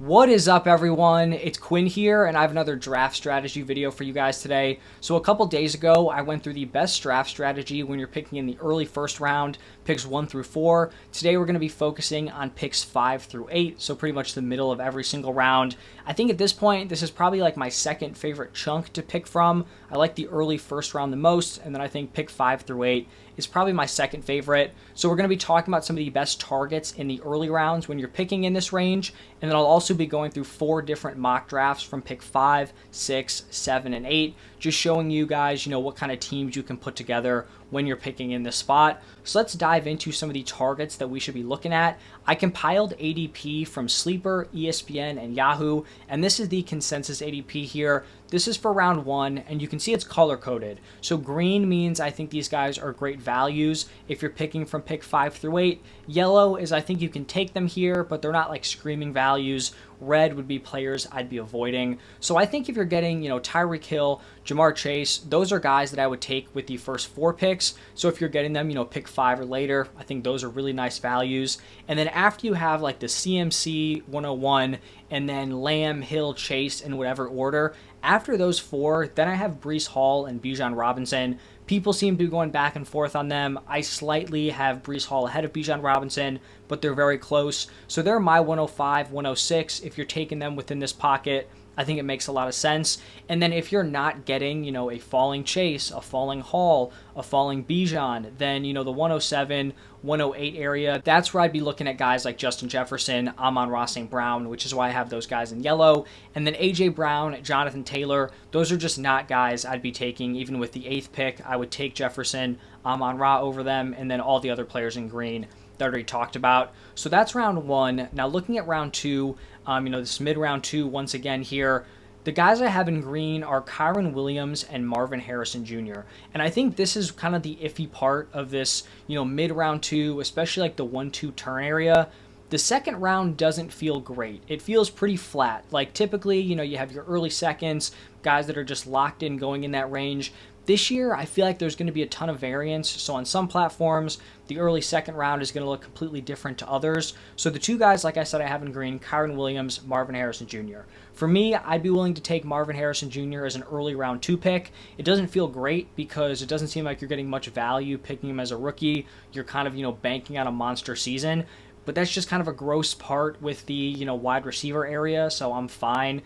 What is up, everyone? It's Quinn here, and I have another draft strategy video for you guys today. So a couple days ago, I went through the best draft strategy when you're picking in the early first round, picks 1 through 4. Today, we're going to be focusing on picks 5 through 8, so pretty much the middle of every single round. I think at this point, this is probably like my second favorite chunk to pick from. I like the early first round the most, and then I think pick 5 through 8 is probably my second favorite. So we're going to be talking about some of the best targets in the early rounds when you're picking in this range, and then I'll also be going through 4 different mock drafts from pick 5, 6, 7, and 8, just showing you guys, what kind of teams you can put together when you're picking in this spot. So let's dive into some of the targets that we should be looking at. I compiled ADP from Sleeper, ESPN, and Yahoo, and this is the consensus ADP here. This is for round 1, and you can see it's color-coded. So green means I think these guys are great values if you're picking from pick 5 through 8. Yellow is I think you can take them here, but they're not like screaming values. Red would be players I'd be avoiding. So I think if you're getting, Tyreek Hill, Jamar Chase, those are guys that I would take with the first 4 picks. So if you're getting them, pick 5 or later, I think those are really nice values. And then after you have like the CMC 101 and then Lamb, Hill, Chase in whatever order, after those 4, then I have Breece Hall and Bijan Robinson. People seem to be going back and forth on them. I slightly have Breece Hall ahead of Bijan Robinson, but they're very close. So they're my 105, 106. If you're taking them within this pocket, I think it makes a lot of sense. And then if you're not getting, a falling Chase, a falling Hall, a falling Bijan, then, the 107, 108 area, that's where I'd be looking at guys like Justin Jefferson, Amon-Ra St. Brown, which is why I have those guys in yellow. And then A.J. Brown, Jonathan Taylor, those are just not guys I'd be taking. Even with the 8th pick, I would take Jefferson, Amon-Ra over them, and then all the other players in green that I already talked about. So that's round 1. Now looking at round 2, this mid-round 2, once again here, the guys I have in green are Kyren Williams and Marvin Harrison Jr. And I think this is kind of the iffy part of this, mid-round 2, especially like the 1-2 turn area. The second round doesn't feel great. It feels pretty flat. Like typically, you have your early seconds, guys that are just locked in going in that range. This year, I feel like there's going to be a ton of variance. So on some platforms, the early second round is going to look completely different to others. So the 2 guys, like I said, I have in green, Kyren Williams, Marvin Harrison Jr. For me, I'd be willing to take Marvin Harrison Jr. as an early round 2 pick. It doesn't feel great because it doesn't seem like you're getting much value picking him as a rookie. You're kind of, banking on a monster season. But that's just kind of a gross part with the, wide receiver area, so I'm fine,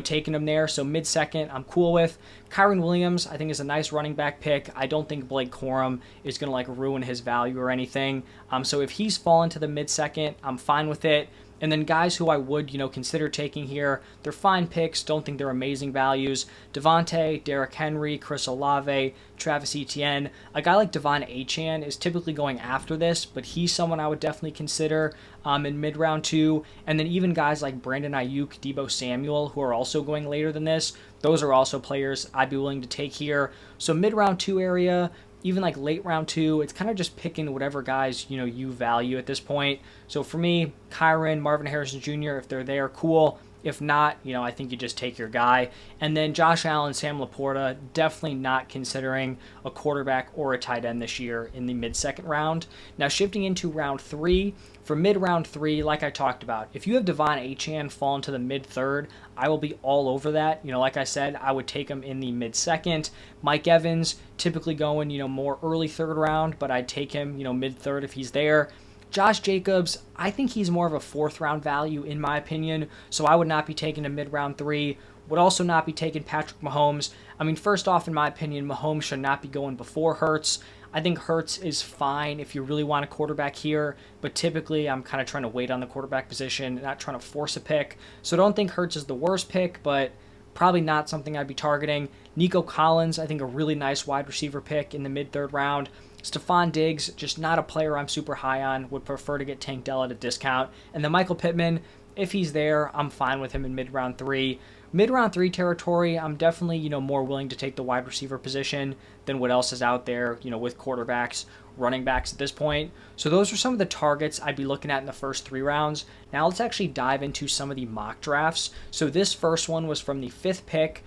taking him there. So mid-second, I'm cool with. Kyren Williams, I think, is a nice running back pick. I don't think Blake Corum is going to, ruin his value or anything. So if he's fallen to the mid-second, I'm fine with it. And then guys who I would, consider taking here, they're fine picks, don't think they're amazing values. Devontae, Derrick Henry, Chris Olave, Travis Etienne. A guy like Devon Achane is typically going after this, but he's someone I would definitely consider in mid-round 2. And then even guys like Brandon Ayuk, Deebo Samuel, who are also going later than this, those are also players I'd be willing to take here. So mid-round 2 area, even like late round 2, it's kind of just picking whatever guys, you value at this point. So for me, Kyren, Marvin Harrison Jr., if they're there, cool. If not, I think you just take your guy. And then Josh Allen, Sam Laporta, definitely not considering a quarterback or a tight end this year in the mid-second round. Now shifting into round 3, for mid-round 3, like I talked about, if you have Devon Achane fall into the mid-3rd, I will be all over that. Like I said, I would take him in the mid-second. Mike Evans, typically going, more early 3rd round, but I'd take him, mid-3rd if he's there. Josh Jacobs, I think he's more of a 4th round value in my opinion, so I would not be taking him mid-round 3. Would also not be taking Patrick Mahomes. First off, in my opinion, Mahomes should not be going before Hurts. I think Hurts is fine if you really want a quarterback here, but typically I'm kind of trying to wait on the quarterback position, not trying to force a pick. So I don't think Hurts is the worst pick, but probably not something I'd be targeting. Nico Collins, I think a really nice wide receiver pick in the mid-3rd round. Stephon Diggs, just not a player I'm super high on, would prefer to get Tank Dell at a discount. And then Michael Pittman, if he's there, I'm fine with him in mid-round 3. Mid-round 3 territory, I'm definitely, more willing to take the wide receiver position than what else is out there, with quarterbacks, running backs at this point. So those are some of the targets I'd be looking at in the first 3 rounds. Now let's actually dive into some of the mock drafts. So this first one was from the 5th pick.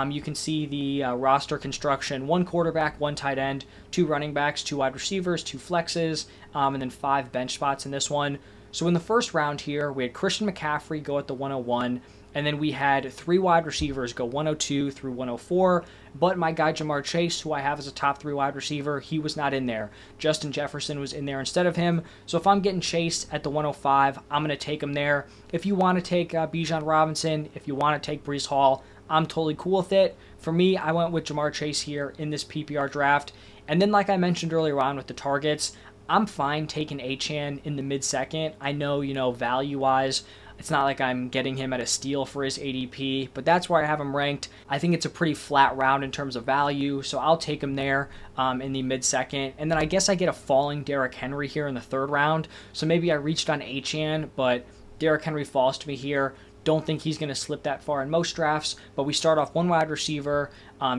You can see the roster construction: 1 quarterback, 1 tight end, 2 running backs, 2 wide receivers, 2 flexes, and then 5 bench spots in this one. So in the first round here, we had Christian McCaffrey go at the 101, and then we had 3 wide receivers go 102 through 104, but my guy Jamar Chase, who I have as a top 3 wide receiver, he was not in there. Justin Jefferson was in there instead of him. So if I'm getting Chase at the 105, I'm going to take him there. If you want to take Bijan Robinson, if you want to take Breece Hall, I'm totally cool with it. For me, I went with Jamar Chase here in this PPR draft. And then like I mentioned earlier on with the targets, I'm fine taking Achane in the mid-second. I know, value-wise, it's not like I'm getting him at a steal for his ADP, but that's where I have him ranked. I think it's a pretty flat round in terms of value, so I'll take him there in the mid-second. And then I guess I get a falling Derrick Henry here in the third round, so maybe I reached on Achane, but Derrick Henry falls to me here. Don't think he's going to slip that far in most drafts, but we start off 1 wide receiver,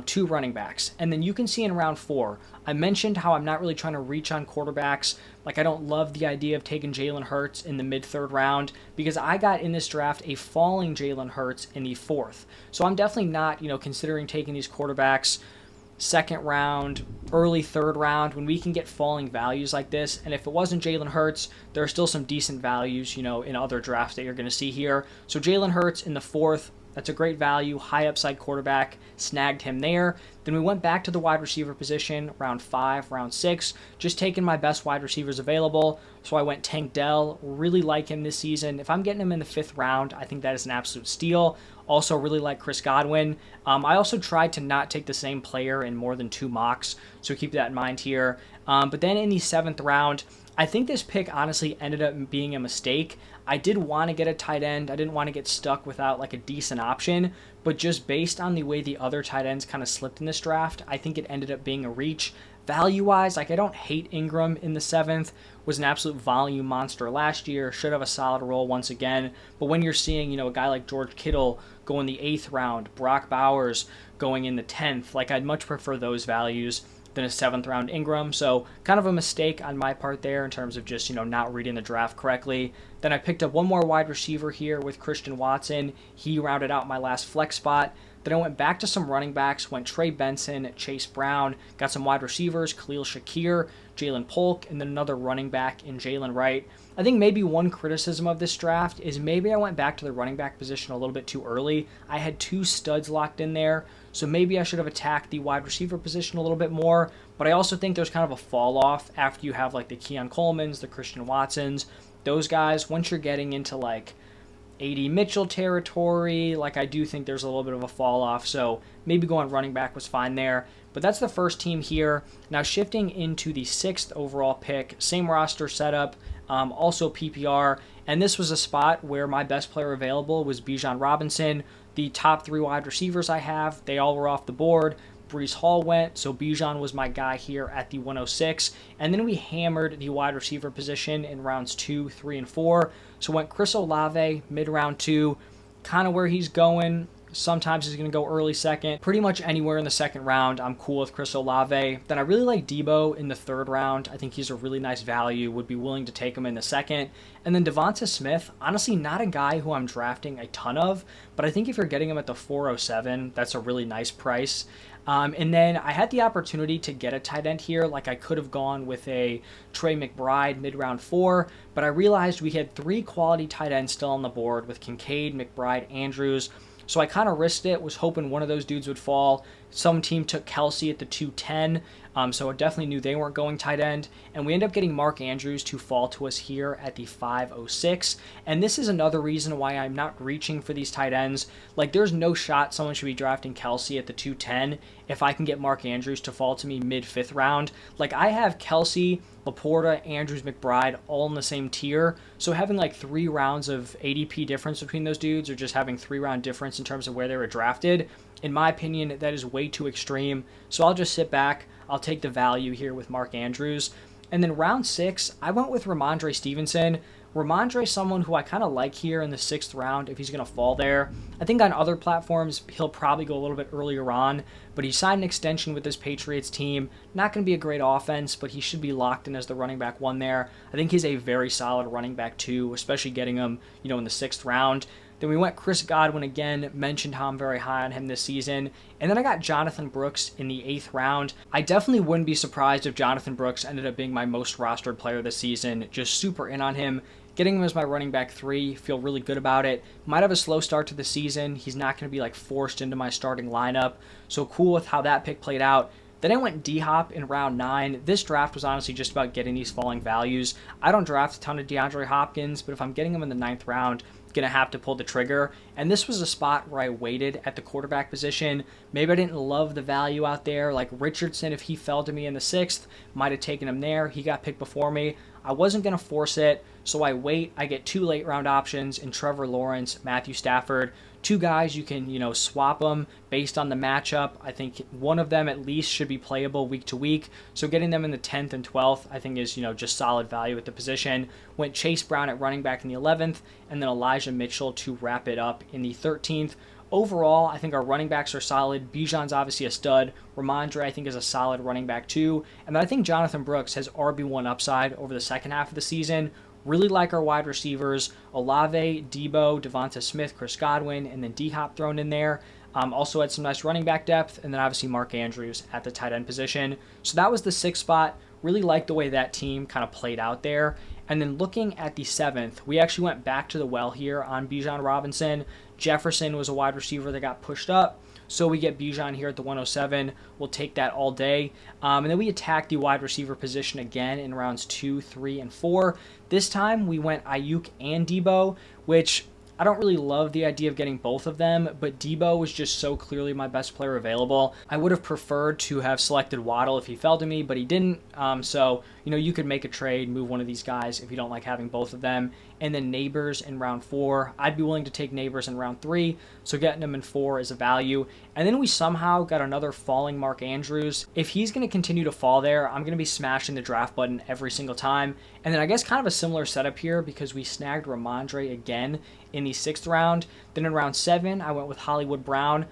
2 running backs. And then you can see in round 4, I mentioned how I'm not really trying to reach on quarterbacks. Like, I don't love the idea of taking Jalen Hurts in the mid-third round because I got in this draft a falling Jalen Hurts in the 4th. So I'm definitely not, considering taking these quarterbacks second round, early third round, when we can get falling values like this. And if it wasn't Jalen Hurts, there are still some decent values, in other drafts that you're going to see here. So Jalen Hurts in the 4th, that's a great value, high upside quarterback, snagged him there. Then we went back to the wide receiver position, round 5, round 6, just taking my best wide receivers available. So I went Tank Dell, really like him this season. If I'm getting him in the 5th round, I think that is an absolute steal. Also really like Chris Godwin. I also tried to not take the same player in more than 2 mocks, so keep that in mind here. But then in the 7th round, I think this pick honestly ended up being a mistake. I did want to get a tight end. I didn't want to get stuck without like a decent option, but just based on the way the other tight ends kind of slipped in this draft, I think it ended up being a reach. Value-wise, like I don't hate Ingram in the 7th, was an absolute volume monster last year, should have a solid role once again, but when you're seeing, a guy like George Kittle go in the 8th round, Brock Bowers going in the 10th, like I'd much prefer those values than a 7th round Ingram. So kind of a mistake on my part there in terms of just, not reading the draft correctly. Then I picked up one more wide receiver here with Christian Watson. He rounded out my last flex spot. Then I went back to some running backs, went Trey Benson, Chase Brown, got some wide receivers, Khalil Shakir, Jalen Polk, and then another running back in Jalen Wright. I think maybe one criticism of this draft is maybe I went back to the running back position a little bit too early. I had 2 studs locked in there, so maybe I should have attacked the wide receiver position a little bit more, but I also think there's kind of a fall off after you have like the Keon Colemans, the Christian Watsons, those guys. Once you're getting into like A.D. Mitchell territory, like I do think there's a little bit of a fall off, so maybe going running back was fine there. But that's the first team here. Now shifting into the 6th overall pick, same roster setup, also PPR, and this was a spot where my best player available was Bijan Robinson. The top 3 wide receivers I have, they all were off the board. Breece Hall went, so Bijan was my guy here at the 106. And then we hammered the wide receiver position in rounds 2, 3, and 4. So went Chris Olave mid-round 2, kind of where he's going. Sometimes he's going to go early second. Pretty much anywhere in the second round, I'm cool with Chris Olave. Then I really like Debo in the 3rd round. I think he's a really nice value. Would be willing to take him in the 2nd. And then Devonta Smith, honestly not a guy who I'm drafting a ton of, but I think if you're getting him at the 407, that's a really nice price. And then I had the opportunity to get a tight end here. Like I could have gone with a Trey McBride mid-round 4, but I realized we had 3 quality tight ends still on the board with Kincaid, McBride, Andrews. So I kind of risked it, was hoping one of those dudes would fall. Some team took Kelsey at the 210, so I definitely knew they weren't going tight end. And we ended up getting Mark Andrews to fall to us here at the 506. And this is another reason why I'm not reaching for these tight ends. Like, there's no shot someone should be drafting Kelsey at the 210 if I can get Mark Andrews to fall to me mid-5th round. Like, I have Kelsey, Laporta, Andrews, McBride all in the same tier. So having like 3 rounds of ADP difference between those dudes, or just having 3-round difference in terms of where they were drafted, in my opinion, that is way too extreme. So I'll just sit back. I'll take the value here with Mark Andrews. And then round 6, I went with Ramondre Stevenson. Ramondre is someone who I kind of like here in the 6th round if he's going to fall there. I think on other platforms, he'll probably go a little bit earlier on, but he signed an extension with this Patriots team. Not going to be a great offense, but he should be locked in as the running back 1 there. I think he's a very solid running back 2, especially getting him, in the 6th round. Then we went Chris Godwin again, mentioned how I'm very high on him this season. And then I got Jonathan Brooks in the 8th round. I definitely wouldn't be surprised if Jonathan Brooks ended up being my most rostered player this season. Just super in on him. Getting him as my running back 3, feel really good about it. Might have a slow start to the season. He's not going to be like forced into my starting lineup. So cool with how that pick played out. Then I went D-Hop in round 9. This draft was honestly just about getting these falling values. I don't draft a ton of DeAndre Hopkins, but if I'm getting him in the 9th round, going to have to pull the trigger. And this was a spot where I waited at the quarterback position. Maybe I didn't love the value out there. Like Richardson, if he fell to me in the 6th, might have taken him there. He got picked before me. I wasn't going to force it, so I wait. I get 2 late round options in Trevor Lawrence, Matthew Stafford. 2 guys you can, swap them based on the matchup. I think one of them at least should be playable week to week. So getting them in the 10th and 12th, I think is, just solid value at the position. Went Chase Brown at running back in the 11th, and then Elijah Mitchell to wrap it up in the 13th. Overall, I think our running backs are solid. Bijan's obviously a stud. Ramondre, I think, is a solid running back too. And then I think Jonathan Brooks has RB1 upside over the second half of the season. Really like our wide receivers. Olave, Debo, Devonta Smith, Chris Godwin, and then D-Hop thrown in there. Also had some nice running back depth, and then obviously Mark Andrews at the tight end position. So that was the 6th spot. Really liked the way that team kind of played out there. And then looking at the 7th, we actually went back to the well here on Bijan Robinson. Jefferson was a wide receiver that got pushed up. So we get Bijan here at the 107. We'll take that all day. And then we attack the wide receiver position again in rounds 2, 3, and 4. This time we went Ayuk and Debo, which I don't really love the idea of getting both of them, but Debo was just so clearly my best player available. I would have preferred to have selected Waddle if he fell to me, but he didn't. So, you could make a trade, move one of these guys if you don't like having both of them. And then Neighbors in round 4. I'd be willing to take Neighbors in round 3, so getting him in 4 is a value. And then we somehow got another falling Mark Andrews. If he's going to continue to fall there, I'm going to be smashing the draft button every single time. And then I guess kind of a similar setup here because we snagged Ramondre again in the 6th round. Then in round 7, I went with Hollywood Brown.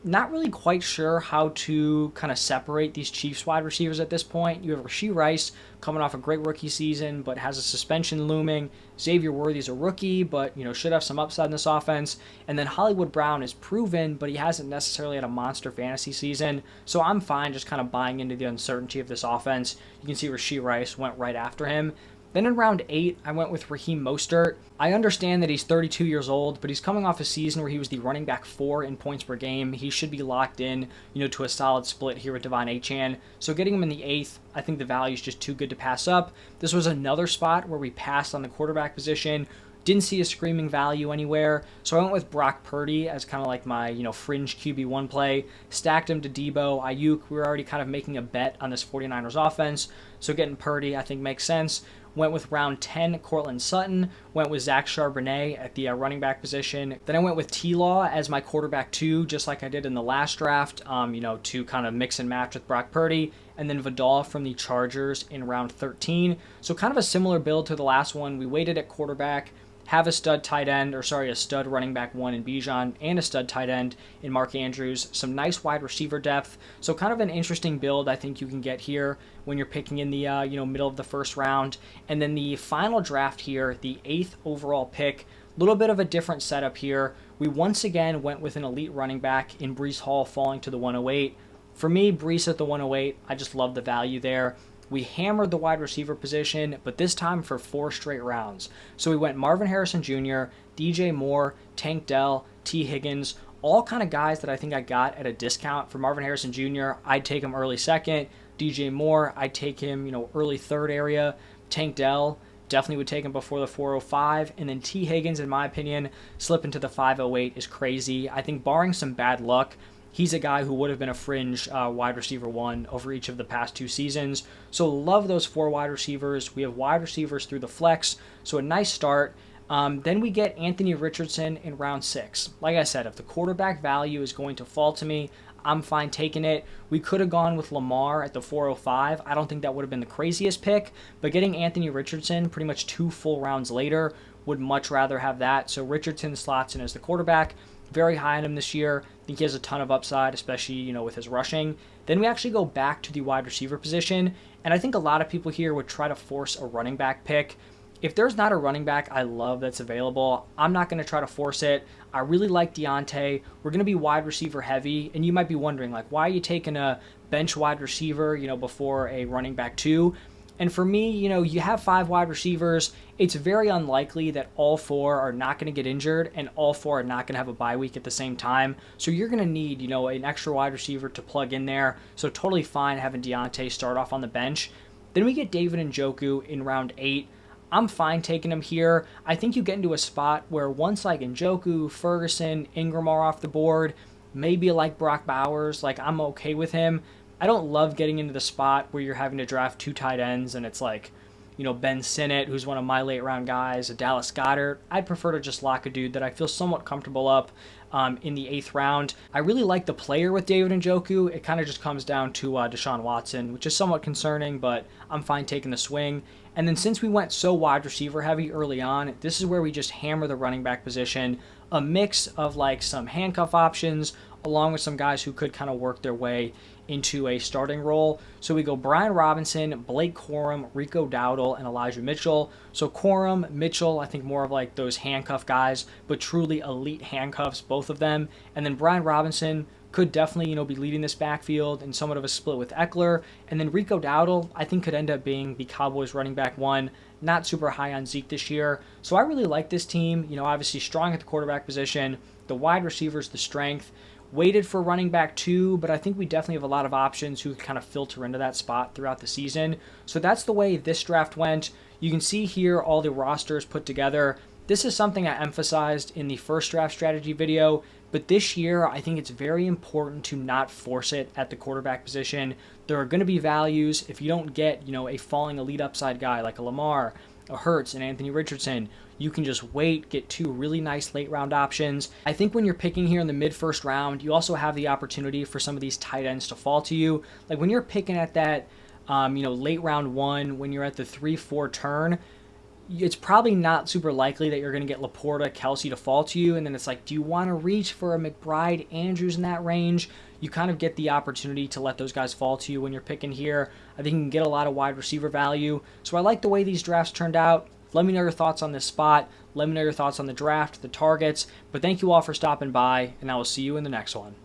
Not really quite sure how to kind of separate these Chiefs wide receivers at this point. You have Rashee Rice coming off a great rookie season, but has a suspension looming. Xavier Worthy's a rookie, but should have some upside in this offense. And then Hollywood Brown is proven, but he hasn't necessarily had a monster fantasy season. So I'm fine just kind of buying into the uncertainty of this offense. You can see Rashee Rice went right after him. Then in round 8, I went with Raheem Mostert. I understand that he's 32 years old, but he's coming off a season where he was the running back 4 in points per game. He should be locked in, to a solid split here with Devon Achane. So getting him in the 8th, I think the value is just too good to pass up. This was another spot where we passed on the quarterback position. Didn't see a screaming value anywhere, so I went with Brock Purdy as kind of like my, fringe QB1 play. Stacked him to Debo, Ayuk. We were already kind of making a bet on this 49ers offense, so getting Purdy I think makes sense. Went with round 10, Cortland Sutton. Went with Zach Charbonnet at the running back position. Then I went with T-Law as my quarterback 2, just like I did in the last draft, to kind of mix and match with Brock Purdy. And then Vidal from the Chargers in round 13. So kind of a similar build to the last one. We waited at quarterback, have a stud a stud running back 1 in Bijan, and a stud tight end in Mark Andrews. Some nice wide receiver depth. So kind of an interesting build I think you can get here when you're picking in the middle of the first round. And then the final draft here, the 8th overall pick, a little bit of a different setup here. We once again went with an elite running back in Breece Hall falling to the 108. For me, Breece at the 108, I just love the value there. We hammered the wide receiver position, but this time for 4 straight rounds. So we went Marvin Harrison Jr., DJ Moore, Tank Dell, T. Higgins, all kind of guys that I think I got at a discount. For Marvin Harrison Jr., I'd take him early 2nd. DJ Moore, I'd take him, early 3rd area. Tank Dell, definitely would take him before the 405. And then T. Higgins, in my opinion, slipping to the 508 is crazy. I think barring some bad luck, he's a guy who would have been a fringe wide receiver 1 over each of the past 2 seasons. So love those 4 wide receivers. We have wide receivers through the flex, so a nice start. Then we get Anthony Richardson in round 6. Like I said, if the quarterback value is going to fall to me, I'm fine taking it. We could have gone with Lamar at the 405. I don't think that would have been the craziest pick, but getting Anthony Richardson pretty much 2 full rounds later, would much rather have that. So Richardson slots in as the quarterback. Very high on him this year. I think he has a ton of upside, especially, with his rushing. Then we actually go back to the wide receiver position, and I think a lot of people here would try to force a running back pick. If there's not a running back I love that's available, I'm not going to try to force it. I really like Deontay. We're going to be wide receiver heavy, and you might be wondering, why are you taking a bench wide receiver, before a running back 2? And for me, you have 5 wide receivers, it's very unlikely that all four are not going to get injured and all four are not going to have a bye week at the same time. So you're going to need, an extra wide receiver to plug in there. So totally fine having Deontay start off on the bench. Then we get David Njoku in round 8. I'm fine taking him here. I think you get into a spot where once like Njoku, Ferguson, Ingram are off the board, maybe like Brock Bowers, like I'm okay with him. I don't love getting into the spot where you're having to draft 2 tight ends and it's like, Ben Sinnott, who's one of my late round guys, a Dallas Goedert. I'd prefer to just lock a dude that I feel somewhat comfortable up in the 8th round. I really like the player with David Njoku. It kind of just comes down to Deshaun Watson, which is somewhat concerning, but I'm fine taking the swing. And then since we went so wide receiver heavy early on, this is where we just hammer the running back position. A mix of like some handcuff options along with some guys who could kind of work their way into a starting role. So we go Brian Robinson, Blake Corum, Rico Dowdle, and Elijah Mitchell. So Corum, Mitchell, I think more of like those handcuff guys, but truly elite handcuffs, both of them. And then Brian Robinson could definitely, be leading this backfield in somewhat of a split with Eckler. And then Rico Dowdle, I think could end up being the Cowboys running back 1. Not super high on Zeke this year. So I really like this team, obviously strong at the quarterback position. The wide receivers, the strength. Waited for running back 2, but I think we definitely have a lot of options who kind of filter into that spot throughout the season. So that's the way this draft went. You can see here all the rosters put together. This is something I emphasized in the first draft strategy video, but this year I think it's very important to not force it at the quarterback position. There are going to be values if you don't get, a falling elite upside guy like a Lamar, a Hurts, and Anthony Richardson. You can just wait, get 2 really nice late round options. I think when you're picking here in the mid first round, you also have the opportunity for some of these tight ends to fall to you. Like when you're picking at that, late round 1, when you're at the 3-4 turn, it's probably not super likely that you're going to get Laporta, Kelsey to fall to you. And then it's like, do you want to reach for a McBride, Andrews in that range? You kind of get the opportunity to let those guys fall to you when you're picking here. I think you can get a lot of wide receiver value. So I like the way these drafts turned out. Let me know your thoughts on this spot. Let me know your thoughts on the draft, the targets. But thank you all for stopping by, and I will see you in the next one.